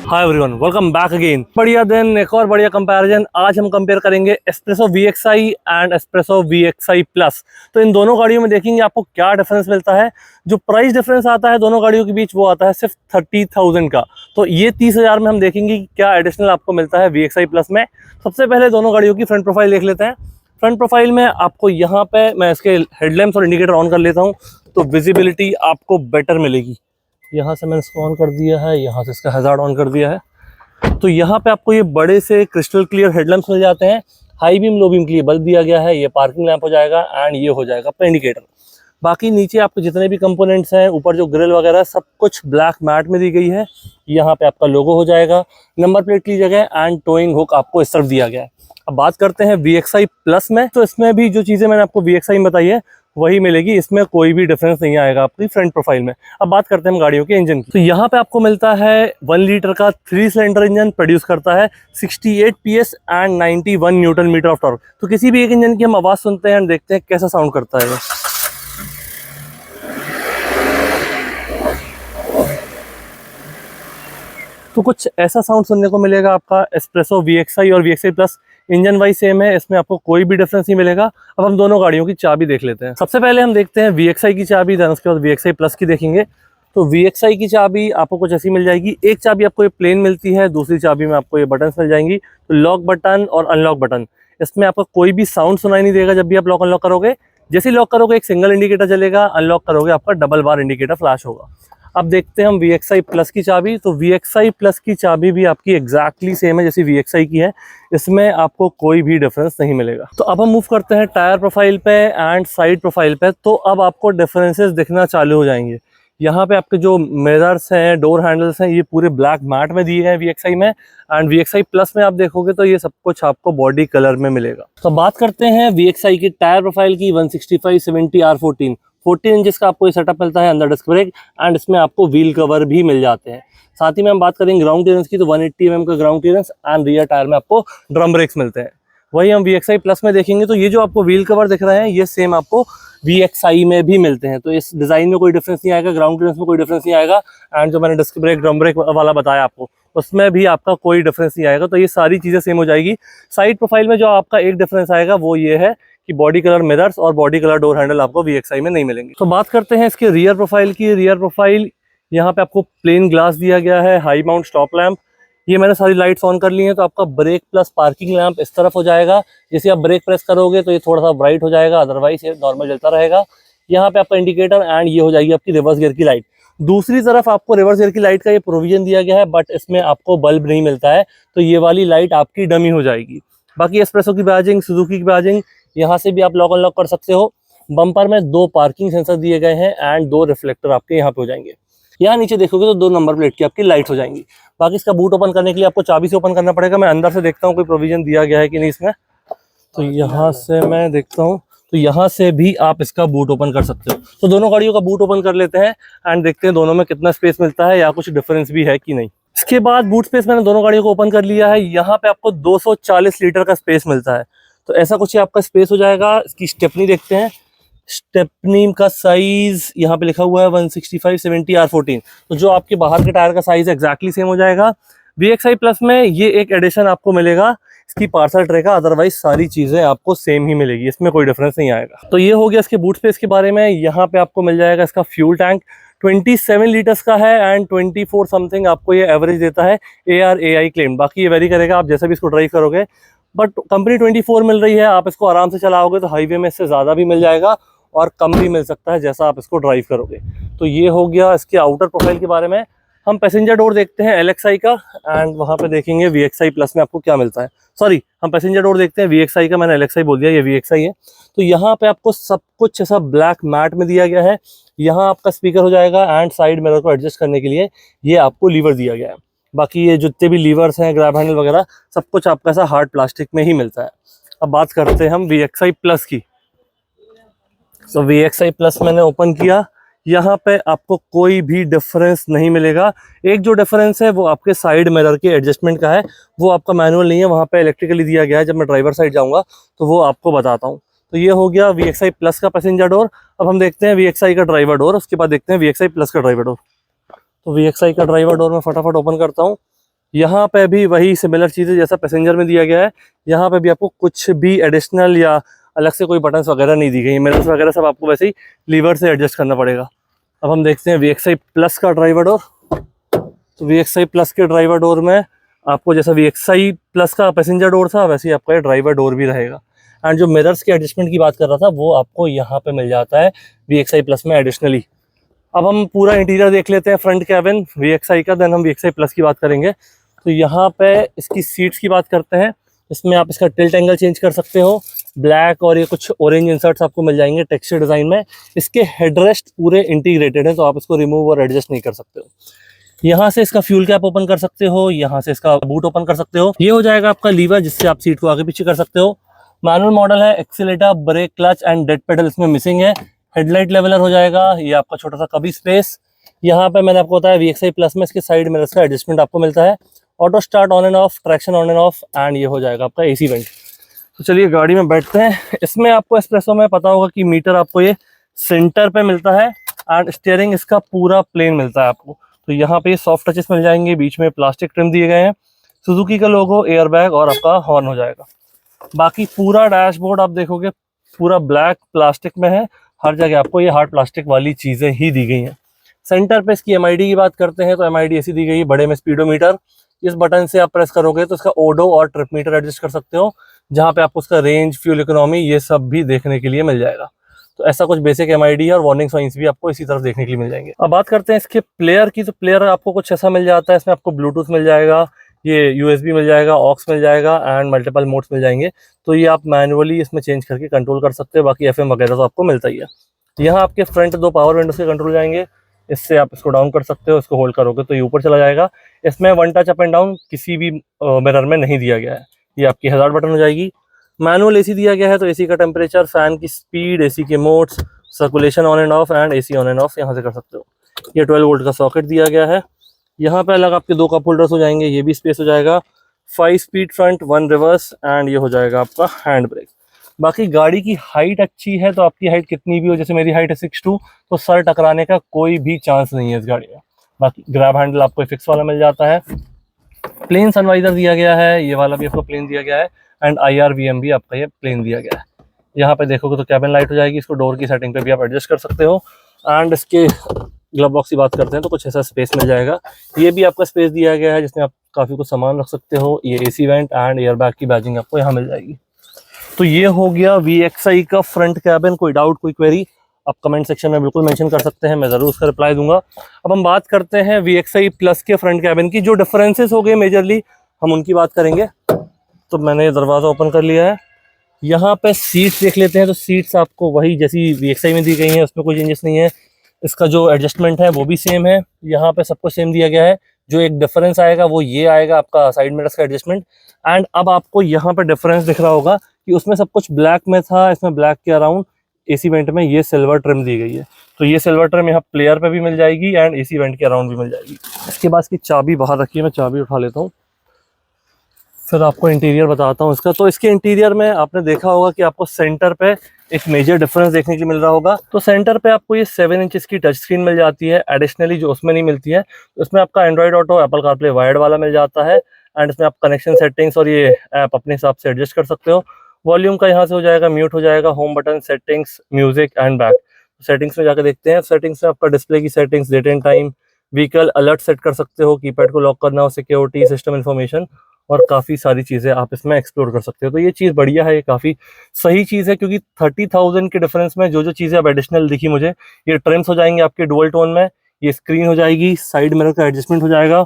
Hi everyone, welcome back again. बढ़िया दिन, एक और बढ़िया कंपैरिजन। आज हम कंपेयर करेंगे espresso VXI and espresso VXI plus. तो इन दोनों गाड़ियों में देखेंगे आपको क्या डिफरेंस मिलता है। जो प्राइस डिफरेंस आता है दोनों गाड़ियों के बीच वो आता है सिर्फ 30,000 का। तो ये 30,000 में हम देखेंगे कि क्या एडिशनल आपको मिलता है VXI प्लस में। सबसे पहले दोनों गाड़ियों की फ्रंट प्रोफाइल देख लेते हैं। फ्रंट प्रोफाइल में आपको यहाँ पे मैं इसके हेडलैम्प्स और इंडिकेटर ऑन कर लेता हूँ तो विजिबिलिटी आपको बेटर मिलेगी। यहाँ से मैंने इसको ऑन कर दिया है, यहाँ से इसका हज़ार्ड ऑन कर दिया है। तो यहाँ पे आपको ये बड़े से क्रिस्टल क्लियर हेडलैम्प्स मिल जाते हैं। हाई बीम लो बीम के लिए बल्ब दिया गया है। ये पार्किंग लैंप हो जाएगा एंड ये हो जाएगा आपका इंडिकेटर। बाकी नीचे आपको जितने भी कंपोनेंट्स हैं, ऊपर जो ग्रिल वगैरह सब कुछ ब्लैक मैट में दी गई है। यहाँ पे आपका लोगो हो जाएगा, नंबर प्लेट की जगह एंड टोइंग हुक आपको इस तरफ दिया गया है। अब बात करते हैं VXI प्लस में। तो इसमें भी जो चीज़ें मैंने आपको VXI में बताई है वही मिलेगी, इसमें कोई भी डिफरेंस नहीं आएगा आपकी फ्रंट प्रोफाइल में। अब बात करते हैं हम गाड़ियों के इंजन की। तो यहाँ पे आपको मिलता है 1 लीटर का 3 सिलेंडर इंजन, प्रोड्यूस करता है 68 PS and 91 newton metre of torque. तो किसी भी एक इंजन की हम आवाज़ सुनते हैं, देखते हैं कैसा साउंड करता है। तो कुछ ऐसा साउंड सुनने को मिलेगा आपका एस्प्रेसो VXI और VXI plus. Engine wise same है, इसमें आपको कोई भी डिफरेंस नहीं मिलेगा। अब हम दोनों गाड़ियों की चाबी देख लेते हैं। सबसे पहले हम देखते हैं VXI की चाबी, देन उसके बाद VXI प्लस की देखेंगे। तो VXI की चाबी आपको कुछ ऐसी मिल जाएगी। एक चाबी आपको ये प्लेन मिलती है, दूसरी चाबी में आपको ये बटन मिल जाएंगी। तो लॉक बटन और अनलॉक बटन, इसमें आपको कोई भी साउंड सुनाई नहीं देगा जब भी आप लॉक अनलॉक करोगे। जैसे ही लॉक करोगे एक सिंगल इंडिकेटर चलेगा, अनलॉक करोगे आपका डबल बार इंडिकेटर फ्लैश होगा। अब देखते हैं हम VXI प्लस की चाबी। तो VXI प्लस की चाबी भी आपकी एग्जैक्टली सेम है जैसी VXI की है, इसमें आपको कोई भी डिफरेंस नहीं मिलेगा। तो अब हम मूव करते हैं टायर प्रोफाइल पे एंड साइड प्रोफाइल पे। तो अब आपको डिफरेंसेस दिखना चालू हो जाएंगे। यहाँ पे आपके जो मिरर्स हैं, डोर हैंडल्स हैं, ये पूरे ब्लैक मैट में दिए गए हैं VXI में। एंड VXI प्लस में आप देखोगे तो ये सब कुछ आपको बॉडी कलर में मिलेगा। तो बात करते हैं VXI की टायर प्रोफाइल की। 165/70 R14 14 इंचेस का आपको ये सेटअप मिलता है, अंदर डिस्क ब्रेक एंड इसमें आपको व्हील कवर भी मिल जाते हैं। साथ ही में हम बात करेंगे ग्राउंड क्लियरेंस की, तो 180 mm का ground clearance and rear tyre में आपको ड्रम ब्रेक्स मिलते हैं। वही हम VXI प्लस में देखेंगे तो ये जो आपको व्हील कवर दिख रहे हैं ये सेम आपको VXI में भी मिलते हैं। तो इस डिज़ाइन में कोई डिफरेंस नहीं आएगा, ग्राउंड क्लियरेंस में कोई डिफरेंस नहीं आएगा एंड जो मैंने डिस्क ब्रेक ड्रम ब्रेक वाला बताया आपको उसमें भी आपका कोई डिफरेंस नहीं आएगा। तो ये सारी चीज़ें सेम हो जाएगी। साइड प्रोफाइल में जो आपका एक डिफरेंस आएगा वो ये है कि बॉडी कलर मिरर्स और बॉडी कलर डोर हैंडल आपको VXI में नहीं मिलेंगे। तो बात करते हैं इसके रियर प्रोफाइल की। रियर प्रोफाइल यहाँ पे आपको प्लेन ग्लास दिया गया है, हाई माउंट स्टॉप लैंप। ये मैंने सारी लाइट्स ऑन कर ली हैं। तो आपका ब्रेक प्लस पार्किंग लैंप इस तरफ हो जाएगा। जैसे आप ब्रेक प्रेस करोगे तो ये थोड़ा सा ब्राइट हो जाएगा, अदरवाइज ये नॉर्मल जलता रहेगा। यहाँ पे आपका इंडिकेटर एंड ये हो जाएगी आपकी रिवर्स गियर की लाइट। दूसरी तरफ आपको रिवर्स गियर की लाइट का ये प्रोविजन दिया गया है, बट इसमें आपको बल्ब नहीं मिलता है, तो ये वाली लाइट आपकी डमी हो जाएगी। बाकी एस्प्रेसो की बैजिंग, सुजुकी की बैजिंग, यहाँ से भी आप लॉक अनलॉक कर सकते हो। बम्पर में 2 पार्किंग सेंसर दिए गए हैं एंड 2 रिफ्लेक्टर आपके यहाँ पे हो जाएंगे। यहाँ नीचे देखोगे तो 2 नंबर प्लेट की आपकी लाइट हो जाएंगी। बाकी इसका बूट ओपन करने के लिए आपको चाबी से ओपन करना पड़ेगा। मैं अंदर से देखता हूँ कोई प्रोविजन दिया गया है कि नहीं इसमें। तो यहाँ से मैं देखता हूँ, तो यहाँ से भी आप इसका बूट ओपन कर सकते हो। तो दोनों गाड़ियों का बूट ओपन कर लेते हैं एंड देखते हैं दोनों में कितना स्पेस मिलता है या कुछ डिफरेंस भी है कि नहीं। इसके बाद बूट स्पेस मैंने दोनों गाड़ियों को ओपन कर लिया है। यहाँ पे आपको 240 लीटर का स्पेस मिलता है। तो ऐसा कुछ आपका स्पेस हो जाएगा। इसकी स्टेपनी देखते हैं। स्टेपनी का साइज यहाँ पे लिखा हुआ है 165/70 R14। तो जो आपके बाहर के टायर का साइज एग्जैक्टली सेम हो जाएगा। VXI प्लस में ये एक एडिशन आपको मिलेगा इसकी पार्सल ट्रे का, अदरवाइज सारी चीज़ें आपको सेम ही मिलेगी, इसमें कोई डिफरेंस नहीं आएगा। तो ये हो गया इसके बूट स्पेस के बारे में। यहाँ पे आपको मिल जाएगा इसका फ्यूल टैंक 27 लीटर्स का है एंड 24 समथिंग आपको ये एवरेज देता है ARAI क्लेम। बाकी ये वेरी करेगा आप जैसा भी इसको ड्राइव करोगे, बट कंपनी 24 मिल रही है। आप इसको आराम से चलाओगे तो हाईवे में इससे ज़्यादा भी मिल जाएगा और कम भी मिल सकता है जैसा आप इसको ड्राइव करोगे। तो ये हो गया इसके आउटर प्रोफाइल के बारे में। हम पैसेंजर डोर देखते हैं LXI का एंड वहाँ पे देखेंगे VXI प्लस में आपको क्या मिलता है। सॉरी, हम पैसेंजर डोर देखते हैं VXI का, मैंने LXI बोल दिया, ये VXI है। तो यहाँ पे आपको सब कुछ ऐसा ब्लैक मैट में दिया गया है। यहाँ आपका स्पीकर हो जाएगा एंड साइड मिरर को एडजस्ट करने के लिए ये आपको लीवर दिया गया है। बाकी ये जितने भी लीवर्स हैं, ग्रैब हैंडल वगैरह, सब कुछ आपका ऐसा हार्ड प्लास्टिक में ही मिलता है। अब बात करते हैं हम VXI प्लस की। तो VXI प्लस मैंने ओपन किया। यहाँ पे आपको कोई भी डिफरेंस नहीं मिलेगा। एक जो डिफरेंस है वो आपके साइड मिरर के एडजस्टमेंट का है, वो आपका मैनुअल नहीं है, वहाँ पे इलेक्ट्रिकली दिया गया है। जब मैं ड्राइवर साइड जाऊँगा तो वो आपको बताता हूँ। तो ये हो गया VXI प्लस का पैसेंजर डोर। अब हम देखते हैं VXI का ड्राइवर डोर, उसके बाद देखते हैं VXI प्लस का ड्राइवर डोर। तो VXI का ड्राइवर डोर मैं फटाफट ओपन करता हूँ। यहाँ पे भी वही सिमिलर चीज़ें जैसा पैसेंजर में दिया गया है, यहाँ पे भी आपको कुछ भी एडिशनल या अलग से कोई बटन्स वगैरह नहीं दी गई। मिरर्स वगैरह सब आपको वैसे ही लीवर से एडजस्ट करना पड़ेगा। अब हम देखते हैं VXI प्लस का ड्राइवर डोर। तो VXI प्लस के ड्राइवर डोर में आपको जैसा VXI प्लस का पैसेंजर डोर था वैसे ही आपका ये ड्राइवर डोर भी रहेगा। एंड जो मिरर्स के एडजस्टमेंट की बात कर रहा था वो आपको यहाँ पे मिल जाता है VXI प्लस में एडिशनली। अब हम पूरा इंटीरियर देख लेते हैं फ्रंट कैबिन VXI का, देन हम VXI प्लस की बात करेंगे। तो यहाँ पे इसकी सीट्स की बात करते हैं। इसमें आप इसका टिल्ट एंगल चेंज कर सकते हो, ब्लैक और ये कुछ ऑरेंज इंसर्ट्स आपको मिल जाएंगे टेक्सचर डिज़ाइन में। इसके हेडरेस्ट पूरे इंटीग्रेटेड है तो आप इसको रिमूव और एडजस्ट नहीं कर सकते हो। यहाँ से इसका फ्यूल कैप ओपन कर सकते हो, यहाँ से इसका बूट ओपन कर सकते हो। ये हो जाएगा आपका लीवर जिससे आप सीट को आगे पीछे कर सकते हो। मैनुअल मॉडल है, accelerator, brake, clutch and dead pedal इसमें मिसिंग है। हेडलाइट लेवलर हो जाएगा, ये आपका छोटा सा कभी स्पेस। यहाँ पे मैंने आपको बताया VXI प्लस में इसके साइड मिरर्स का एडजस्टमेंट आपको मिलता है। Auto start on end of, traction on end of, and ये हो जाएगा आपका AC वेंट। तो चलिए गाड़ी में बैठते हैं। इसमें आपको एस्प्रेसो में पता होगा कि मीटर आपको ये सेंटर पे मिलता है एंड स्टीयरिंग इसका पूरा प्लेन मिलता है आपको। तो यहाँ पे सॉफ्ट टचेस मिल जाएंगे, बीच में प्लास्टिक ट्रिम दिए गए हैं, सुजुकी का लोगो, एयर बैग और आपका हॉर्न हो जाएगा। बाकी पूरा डैशबोर्ड आप देखोगे पूरा ब्लैक प्लास्टिक में है, हर जगह आपको ये हार्ड प्लास्टिक वाली चीज़ें ही दी गई हैं। सेंटर पे इसकी MID की बात करते हैं तो MID ऐसी दी गई है, बड़े में स्पीडोमीटर। इस बटन से आप प्रेस करोगे तो इसका ओडो और ट्रिप मीटर एडजस्ट कर सकते हो, जहाँ पे आपको उसका रेंज, फ्यूल इकोनॉमी ये सब भी देखने के लिए मिल जाएगा। तो ऐसा कुछ बेसिक MID और वार्निंग साइंस भी आपको इसी तरफ देखने के लिए मिल जाएंगे। अब बात करते हैं इसके प्लेयर की। तो प्लेयर आपको कुछ ऐसा मिल जाता है, इसमें आपको ब्लूटूथ मिल जाएगा, ये USB मिल जाएगा, ऑक्स मिल जाएगा एंड मल्टीपल मोड्स मिल जाएंगे। तो ये आप मैनुअली इसमें चेंज करके कंट्रोल कर सकते हो। बाकी FM वगैरह तो आपको मिलता ही है। यहाँ आपके फ्रंट 2 पावर विंडोज के कंट्रोल जाएंगे, इससे आप इसको डाउन कर सकते हो, इसको होल्ड करोगे तो ये ऊपर चला जाएगा। इसमें 1 टच अप एंड डाउन किसी भी मिरर में नहीं दिया गया है। ये आपकी हज़ार्ड बटन हो जाएगी। मैनुअल AC दिया गया है तो AC का टेम्परेचर, फैन की स्पीड, AC के modes, circulation on end of and AC on end of यहाँ से कर सकते हो। ये 12 वोल्ट का सॉकेट दिया गया है। यहाँ पे अलग आपके 2 कप होल्डर्स हो जाएंगे, ये भी स्पेस हो जाएगा। 5 स्पीड फ्रंट, 1 रिवर्स एंड ये हो जाएगा आपका हैंड ब्रेक। बाकी गाड़ी की हाइट अच्छी है, तो आपकी हाइट कितनी भी हो, जैसे मेरी हाइट है 6'2", तो सर टकराने का कोई भी चांस नहीं है इस गाड़ी में। बाकी ग्रैब हैंडल आपको फिक्स वाला मिल जाता है। प्लेन सनवाइजर दिया गया है, ये वाला भी आपको प्लेन दिया गया है एंड IRVM भी आपका ये प्लेन दिया गया है। यहाँ पे देखोगे तो कैबिन लाइट हो जाएगी, इसको डोर की सेटिंग पे भी आप एडजस्ट कर सकते हो। एंड इसके ग्लव बॉक्स की बात करते हैं तो कुछ ऐसा स्पेस मिल जाएगा, ये भी आपका स्पेस दिया गया है जिसमें आप काफ़ी कुछ सामान रख सकते हो। ये AC went and air bag की बैजिंग आपको यहाँ मिल जाएगी। तो ये हो गया VXI का फ्रंट कैबिन। कोई डाउट, कोई क्वेरी आप कमेंट सेक्शन में बिल्कुल मेंशन कर सकते हैं, मैं ज़रूर उसका रिप्लाई दूंगा। अब हम बात करते हैं VXI प्लस के फ्रंट कैबिन की। जो डिफरेंसेस हो गए मेजरली हम उनकी बात करेंगे। तो मैंने दरवाज़ा ओपन कर लिया है, यहाँ पे सीट्स देख लेते हैं। तो सीट्स आपको वही जैसी VXI में दी गई हैं, उसमें कोई चेंजेस नहीं है। इसका जो एडजस्टमेंट है वो भी सेम है, यहाँ पे सब कुछ सेम दिया गया है। जो एक डिफरेंस आएगा वो ये आएगा आपका साइड मिरर्स का एडजस्टमेंट। एंड अब आपको यहाँ पे डिफरेंस दिख रहा होगा कि उसमें सब कुछ ब्लैक में था, इसमें ब्लैक के अराउंड AC वेंट में ये सिल्वर ट्रिम दी गई है। तो ये सिल्वर ट्रिम यहाँ प्लेयर पे भी मिल जाएगी एंड AC वेंट के अराउंड भी मिल जाएगी। इसके बाद इसकी चाबी बाहर रखी है, मैं चाबी उठा लेता हूँ, फिर आपको इंटीरियर बताता हूँ इसका। तो इसके इंटीरियर में आपने देखा होगा कि आपको सेंटर पे एक मेजर डिफरेंस देखने के लिए मिल रहा होगा। तो सेंटर पे आपको ये 7 इंचेस की टच स्क्रीन मिल जाती है, एडिशनली जो उसमें नहीं मिलती है। तो इसमें आपका Android auto, Apple CarPlay wired वाला मिल जाता है एंड इसमें आप कनेक्शन सेटिंग्स और ये ऐप अपने हिसाब से एडजस्ट कर सकते हो। वॉल्यूम का यहाँ से हो जाएगा, म्यूट हो जाएगा, home button, settings, music and back. Settings में जाकर देखते हैं। सेटिंग्स में आपका डिस्प्ले की settings, date and time, vehicle alert set कर सकते हो, कीपैड को लॉक करना हो, सिक्योरिटी, सिस्टम इन्फॉर्मेशन और काफ़ी सारी चीज़ें आप इसमें एक्सप्लोर कर सकते हो। तो ये चीज़ बढ़िया है, ये काफ़ी सही चीज़ है, क्योंकि 30,000 के डिफरेंस में जो चीज़ें अब एडिशनल दिखी मुझे, ये ट्रिम्स हो जाएंगे आपके डुअल टोन में, ये स्क्रीन हो जाएगी, साइड मिरर का एडजस्टमेंट हो जाएगा,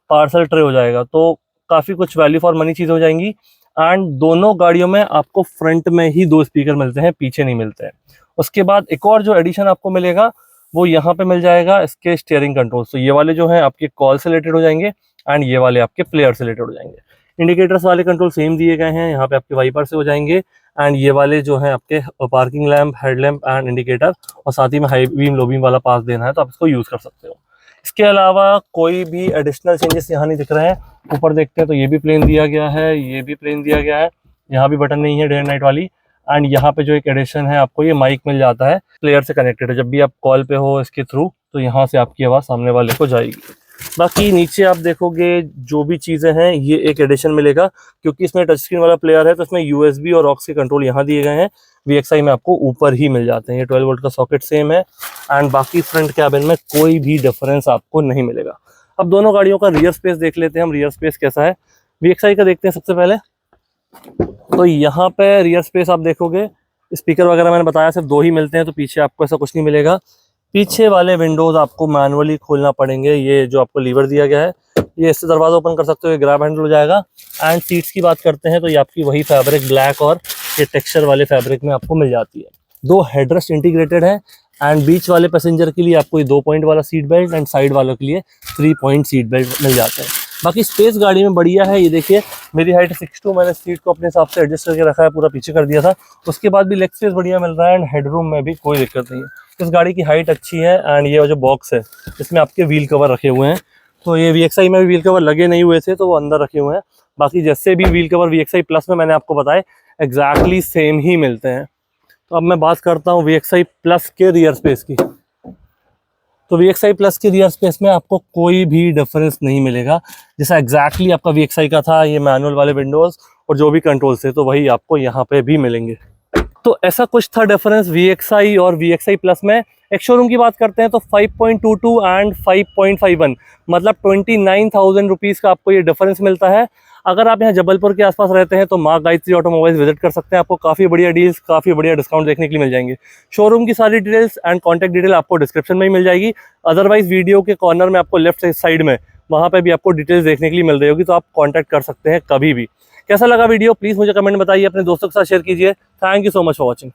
पार्सल ट्रे हो जाएगा। तो काफ़ी कुछ वैल्यू फॉर मनी चीज़ हो जाएंगी। एंड दोनों गाड़ियों में आपको फ्रंट में ही 2 स्पीकर मिलते हैं, पीछे नहीं मिलते हैं। उसके बाद एक और जो एडिशन आपको मिलेगा वो यहाँ पे मिल जाएगा, इसके स्टीयरिंग कंट्रोल्स। तो ये वाले जो हैं आपके कॉल से रिलेटेड हो जाएंगे एंड ये वाले आपके प्लेयर से रिलेटेड हो जाएंगे। इंडिकेटर्स वाले कंट्रोल सेम दिए गए हैं, यहाँ पे आपके वाइपर से हो जाएंगे एंड ये वाले जो हैं आपके parking lamp, headlamp and indicator, और साथ ही में हाई बीम, लो बीम वाला पास देना है तो आप इसको यूज़ कर सकते हो। इसके अलावा कोई भी एडिशनल चेंजेस यहाँ नहीं दिख रहे हैं। ऊपर देखते हैं तो ये भी प्लेन दिया गया है, ये भी प्लेन दिया गया है, यहाँ भी बटन नहीं है डे एंड नाइट वाली। एंड यहाँ पे जो एक एडिशन है आपको ये माइक मिल जाता है, प्लेयर से कनेक्टेड है। जब भी आप कॉल पे हो इसके थ्रू तो यहाँ से आपकी आवाज़ सामने वाले को जाएगी। बाकी नीचे आप देखोगे जो भी चीज़ें हैं ये एक एडिशन मिलेगा, क्योंकि इसमें टच स्क्रीन वाला प्लेयर है तो इसमें USB और ऑक्स के कंट्रोल यहाँ दिए गए हैं। VXI में आपको ऊपर ही मिल जाते हैं। ये 12 वोल्ट का सॉकेट सेम है एंड बाकी फ्रंट कैबिन में कोई भी डिफरेंस आपको नहीं मिलेगा। अब दोनों गाड़ियों का रियर स्पेस देख लेते हैं हम, रियर स्पेस कैसा है। VXI का देखते हैं सबसे पहले। तो यहाँ पे रियर स्पेस आप देखोगे, स्पीकर वगैरह मैंने बताया सिर्फ 2 ही मिलते हैं, तो पीछे आपको ऐसा कुछ नहीं मिलेगा। पीछे वाले विंडोज आपको मैनुअली खोलना पड़ेंगे। ये जो आपको लीवर दिया गया है, ये इससे दरवाजा ओपन कर सकते हो, ये ग्रैब हैंडल हो जाएगा। एंड सीट्स की बात करते हैं तो ये आपकी वही फैब्रिक ब्लैक और ये टेक्सचर वाले फैब्रिक में आपको मिल जाती है। 2 हेडरेस्ट इंटीग्रेटेड है एंड बीच वाले पैसेंजर के लिए आपको ये 2 पॉइंट वाला सीट बेल्ट एंड साइड वालों के लिए 3 पॉइंट सीट बेल्ट मिल जाते हैं। बाकी स्पेस गाड़ी में बढ़िया है। ये देखिए मेरी हाइट 6'2", मैंने सीट को अपने हिसाब से एडजस्ट करके रखा है, पूरा पीछे कर दिया था। उसके बाद भी लेग स्पेस बढ़िया मिल रहा है एंड हेडरूम में भी कोई दिक्कत नहीं है। इस गाड़ी की हाइट अच्छी है एंड ये जो बॉक्स है इसमें आपके व्हील कवर रखे हुए हैं। तो ये VXI में भी व्हील कवर लगे नहीं हुए थे तो वो अंदर रखे हुए हैं। बाकी जैसे भी व्हील कवर VXI प्लस में मैंने आपको बताए एग्जैक्टली सेम ही मिलते हैं। तो अब मैं बात करता हूँ VXI प्लस के रियर स्पेस की। तो VXI प्लस के रियर स्पेस में आपको कोई भी डिफरेंस नहीं मिलेगा। जैसा एग्जैक्टली आपका VXI का था, ये मैनुअल वाले विंडोज़ और जो भी कंट्रोल्स थे तो वही आपको यहाँ पे भी मिलेंगे। तो ऐसा कुछ था डिफरेंस VXI और VXI प्लस में। एक शोरूम की बात करते हैं तो 5.22 एंड 5.51 मतलब 29,000 रुपीज़ का आपको ये डिफरेंस मिलता है। अगर आप यहाँ जबलपुर के आसपास रहते हैं तो माँ गायत्री ऑटोमोबाइल्स विजिट कर सकते हैं। आपको काफ़ी बढ़िया डील्स, काफ़ी बढ़िया डिस्काउंट देखने के लिए मिल जाएंगे। शोरूम की सारी डिटेल्स एंड कॉन्टैक्ट डिटेल आपको डिस्क्रिप्शन में ही मिल जाएगी। अदरवाइज वीडियो के कॉर्नर में आपको लेफ्ट साइड में वहाँ पे भी आपको डिटेल्स देखने के लिए मिल रही होगी, तो आप कॉन्टैक्ट कर सकते हैं कभी भी। कैसा लगा वीडियो प्लीज़ मुझे कमेंट बताइए, अपने दोस्तों के साथ शेयर कीजिए। Thank you so much for watching.